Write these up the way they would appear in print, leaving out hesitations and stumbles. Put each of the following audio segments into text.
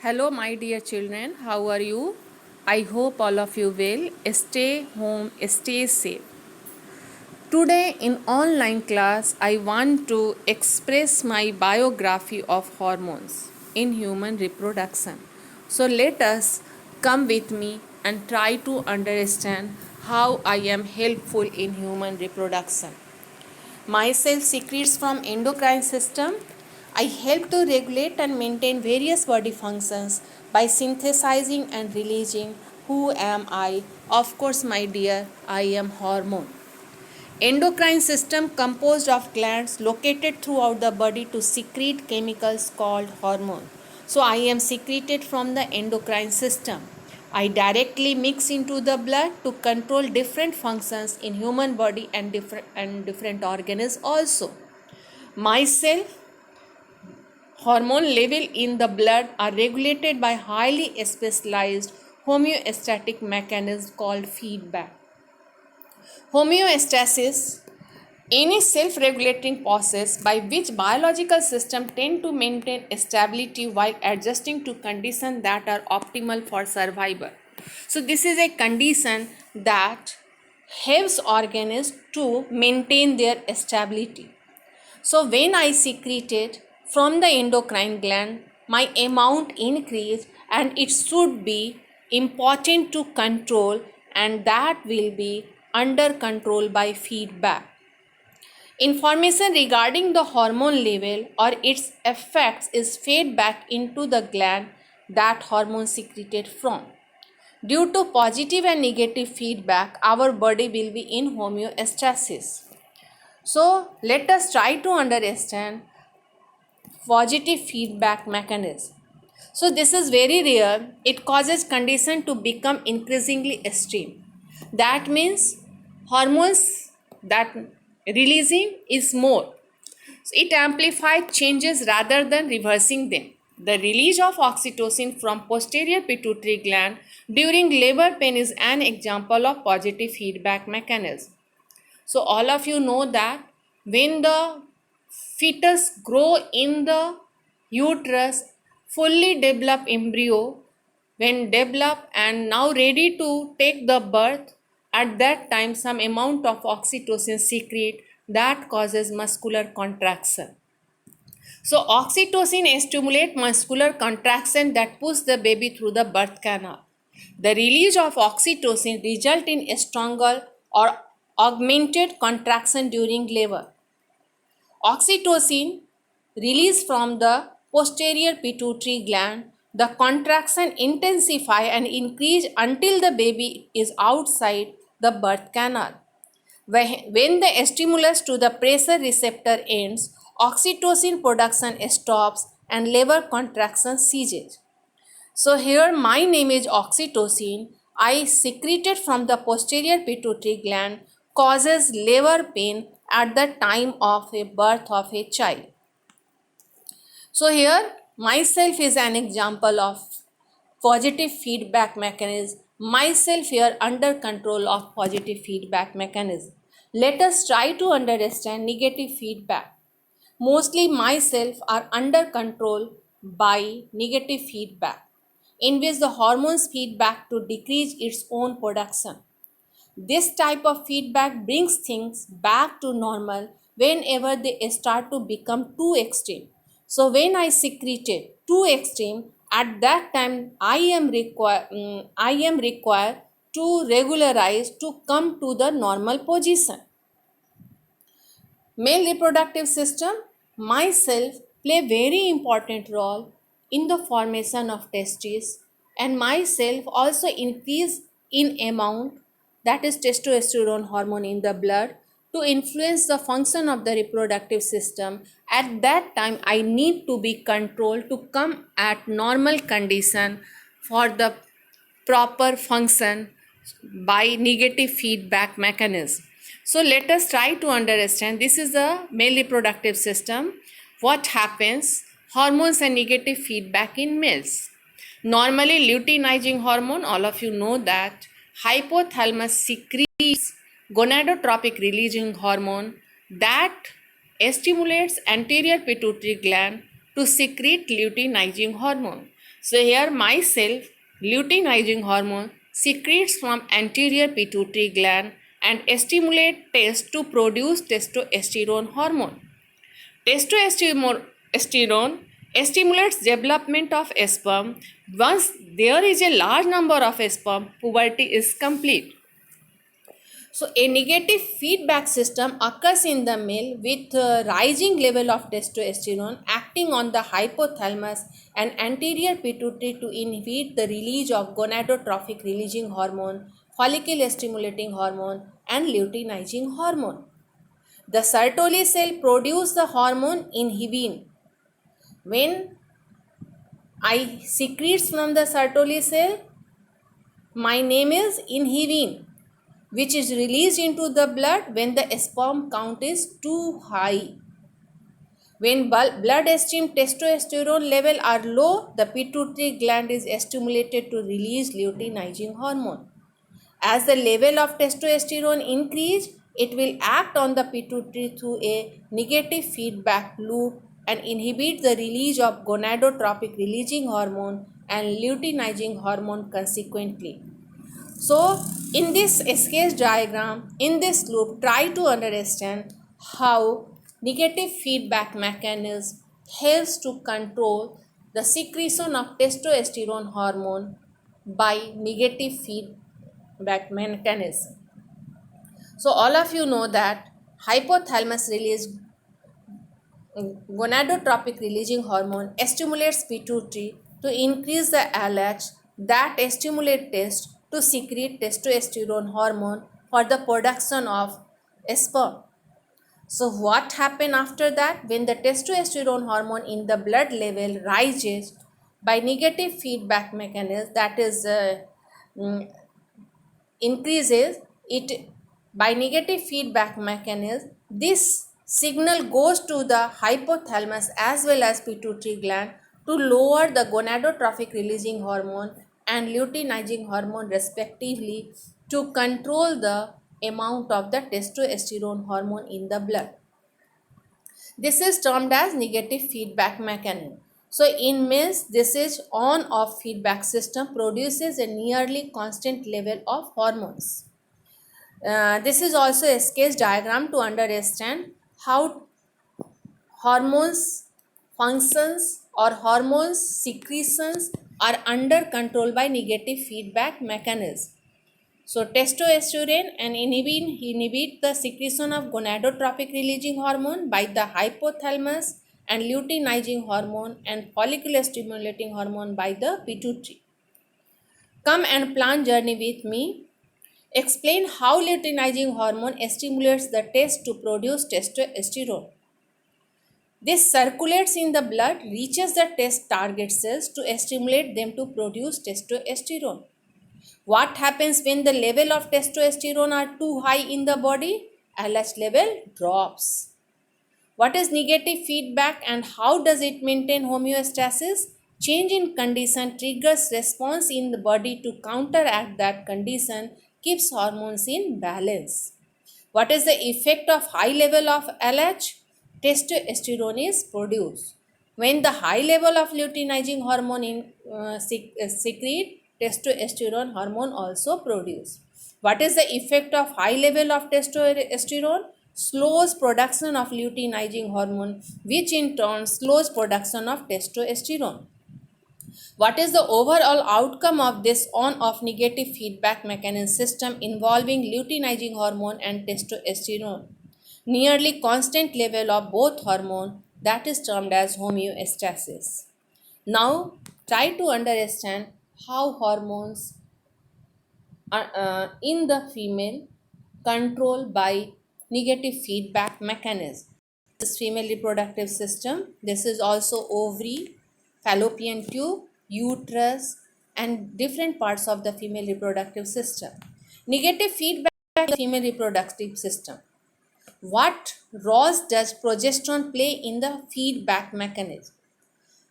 Hello, my dear children. How are you? I hope all of you will. Stay home, stay safe. Today, in online class, I want to express my biography of hormones in human reproduction. So, let us come with me and try to understand how I am helpful in human reproduction. My cell secretes from endocrine system. I help to regulate and maintain various body functions by synthesizing and releasing. Who am I? Of course, my dear, I am hormone. Endocrine system composed of glands located throughout the body to secrete chemicals called hormone. So I am secreted from the endocrine system. I directly mix into the blood to control different functions in human body and different organs also. Myself hormone level in the blood are regulated by highly specialized homeostatic mechanism called feedback. Homeostasis any self-regulating process by which biological systems tend to maintain stability while adjusting to conditions that are optimal for survival. So this is a condition that helps organisms to maintain their stability. So when I secreted from the endocrine gland, my amount increased and it should be important to control, and that will be under control by feedback. Information regarding the hormone level or its effects is fed back into the gland that hormone secreted from. Due to positive and negative feedback, our body will be in homeostasis. So, let us try to understand positive feedback mechanism. So, this is very rare. It causes condition to become increasingly extreme. That means hormones that releasing is more. It amplifies changes rather than reversing them. The release of oxytocin from posterior pituitary gland during labor pain is an example of positive feedback mechanism. So all of you know that when the fetus grow in the uterus, fully developed embryo, when developed and now ready to take the birth, at that time some amount of oxytocin secrete that causes muscular contraction. So oxytocin stimulates muscular contraction that push the baby through the birth canal. The release of oxytocin result in a stronger or augmented contraction during labor. Oxytocin released from the posterior pituitary gland, the contraction intensify and increase until the baby is outside the birth canal. When the stimulus to the pressure receptor ends, oxytocin production stops and labor contraction ceases. So here my name is oxytocin. I secreted from the posterior pituitary gland causes labor pain at the time of a birth of a child. So here myself is an example of positive feedback mechanism. Myself here under control of positive feedback mechanism. Let us try to understand negative feedback. Mostly myself are under control by negative feedback, in which the hormones feedback to decrease its own production. This type of feedback brings things back to normal whenever they start to become too extreme. So when I secreted too extreme, at that time I am required to regularize to come to the normal position. Male reproductive system, myself play very important role in the formation of testes, and myself also increase in amount, that is testosterone hormone in the blood, to influence the function of the reproductive system. At that time I need to be controlled to come at normal condition for the proper function by negative feedback mechanism. So let us try to understand. This is the male reproductive system. What happens? Hormones and negative feedback in males. Normally luteinizing hormone, all of you know that hypothalamus secretes gonadotropic releasing hormone that stimulates anterior pituitary gland to secrete luteinizing hormone. So here myself, luteinizing hormone secretes from anterior pituitary gland and stimulate test to produce testosterone hormone. Testosterone stimulates development of sperm. Once there is a large number of sperm, puberty is complete. So, a negative feedback system occurs in the male with rising level of testosterone acting on the hypothalamus and anterior pituitary to inhibit the release of gonadotrophic releasing hormone, follicle stimulating hormone, and luteinizing hormone. The Sertoli cell produce the hormone inhibin. When I secretes from the Sertoli cell, my name is inhibin, which is released into the blood when the sperm count is too high. When blood stream testosterone level are low, the pituitary gland is stimulated to release luteinizing hormone. As the level of testosterone increase, it will act on the pituitary through a negative feedback loop and inhibit the release of gonadotropic releasing hormone and luteinizing hormone consequently. So, in this sketch diagram, in this loop, try to understand how negative feedback mechanism helps to control the secretion of testosterone hormone by negative feedback mechanism. So, all of you know that hypothalamus release gonadotropic releasing hormone stimulates pituitary to increase the LH that stimulate test to secrete testosterone hormone for the production of sperm. So what happen after that? When the testosterone hormone in the blood level rises by negative feedback mechanism, that is mm, increases it by negative feedback mechanism, this signal goes to the hypothalamus as well as pituitary gland to lower the gonadotrophic releasing hormone and luteinizing hormone respectively to control the amount of the testosterone hormone in the blood. This is termed as negative feedback mechanism. So in males, this is on-off feedback system produces a nearly constant level of hormones. This is also a sketch diagram to understand how hormones functions or hormones secretions are under control by negative feedback mechanism. So testosterone and inhibit the secretion of gonadotropic releasing hormone by the hypothalamus and luteinizing hormone and follicular stimulating hormone by the pituitary. Come and plan journey with me. Explain how luteinizing hormone stimulates the test to produce testosterone. This circulates in the blood, reaches the test target cells to stimulate them to produce testosterone. What happens when the level of testosterone are too high in the body? LH level drops. What is negative feedback and how does it maintain homeostasis? Change in condition triggers response in the body to counteract that condition, keeps hormones in balance. What is the effect of high level of LH? Testosterone is produced. When the high level of luteinizing hormone secrete, testosterone hormone also produced. What is the effect of high level of testosterone? Slows production of luteinizing hormone, which in turn slows production of testosterone. What is the overall outcome of this on-off negative feedback mechanism system involving luteinizing hormone and testosterone? Nearly constant level of both hormone, that is termed as homeostasis. Now try to understand how hormones are in the female controlled by negative feedback mechanism. This female reproductive system. This is also ovary, fallopian tube, uterus, and different parts of the female reproductive system. Negative feedback in the female reproductive system. What roles does progesterone play in the feedback mechanism?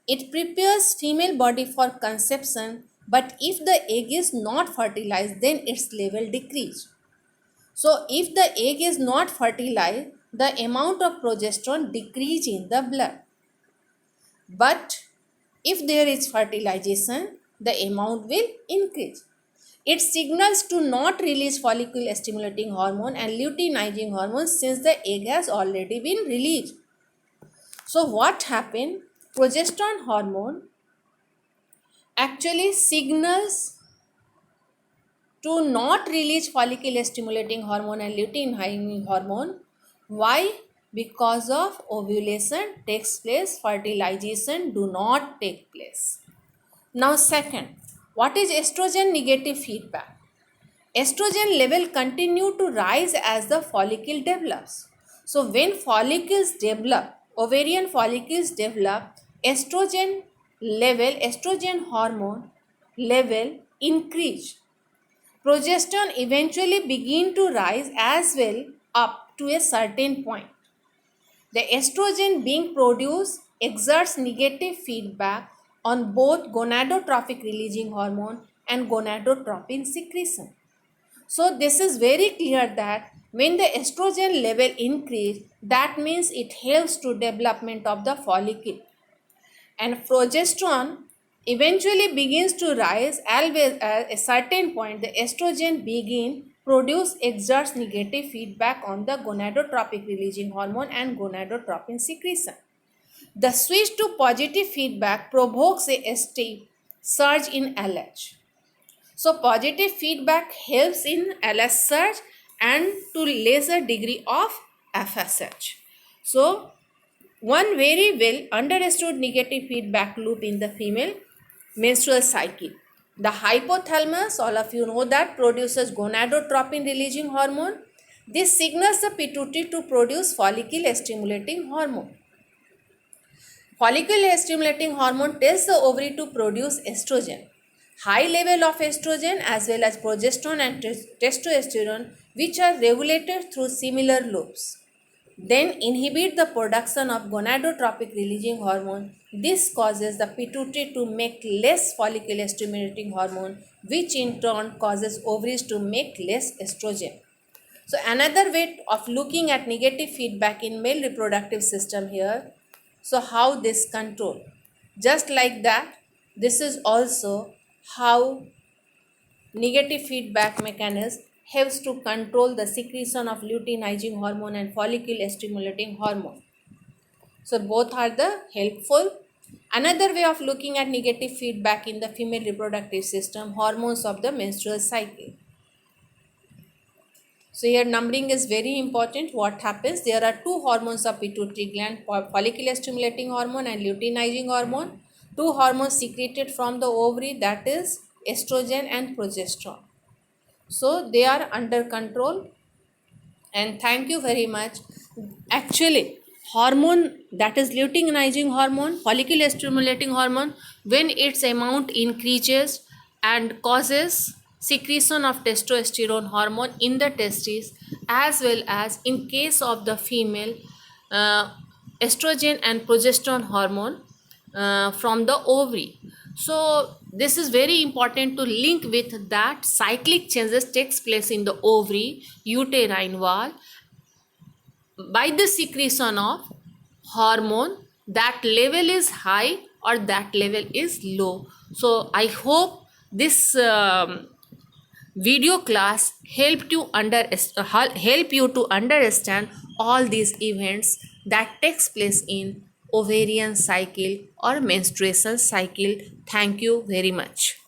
It prepares female body for conception, but if the egg is not fertilized, then its level decrease. So if the egg is not fertilized, the amount of progesterone decrease in the blood. But If there is fertilization, the amount will increase. It signals to not release follicle stimulating hormone and luteinizing hormone since the egg has already been released. So what happened? Progesterone hormone actually signals to not release follicle stimulating hormone and luteinizing hormone. Why? Because of ovulation takes place, fertilization do not take place. Now second, what is estrogen negative feedback? Estrogen level continue to rise as the follicle develops. So when follicles develop, ovarian follicles develop, estrogen hormone level increase. Progesterone eventually begin to rise as well up to a certain point. The estrogen being produced exerts negative feedback on both gonadotropic releasing hormone and gonadotropin secretion. So this is very clear that when the estrogen level increase, that means it helps to development of the follicle, and progesterone eventually begins to rise. Always at a certain point the estrogen begin produce exerts negative feedback on the gonadotropic releasing hormone and gonadotropin secretion. The switch to positive feedback provokes a steep surge in LH. So positive feedback helps in LH surge and to lesser degree of FSH. So one very well understood negative feedback loop in the female menstrual cycle. The hypothalamus, all of you know that, produces gonadotropin releasing hormone. This signals the pituitary to produce follicle stimulating hormone. Follicle stimulating hormone tells the ovary to produce estrogen. High level of estrogen as well as progesterone and testosterone, which are regulated through similar loops, then inhibit the production of gonadotropic releasing hormone. This causes the pituitary to make less follicle stimulating hormone, which in turn causes ovaries to make less estrogen. So another way of looking at negative feedback in male reproductive system here. So how this control? Just like that, this is also how negative feedback mechanism helps to control the secretion of luteinizing hormone and follicle stimulating hormone. So both are the helpful. Another way of looking at negative feedback in the female reproductive system, hormones of the menstrual cycle. So here numbering is very important. What happens? There are two hormones of pituitary gland, follicle stimulating hormone and luteinizing hormone. Two hormones secreted from the ovary, that is estrogen and progesterone. So they are under control, and thank you very much. Actually, hormone, that is luteinizing hormone, follicle stimulating hormone, when its amount increases and causes secretion of testosterone hormone in the testes, as well as in case of the female, estrogen and progesterone hormone from the ovary. So this is very important to link with that cyclic changes takes place in the ovary uterine wall by the secretion of hormone, that level is high or that level is low. So I hope this video class help you to understand all these events that takes place in ovarian cycle or menstruation cycle. Thank you very much.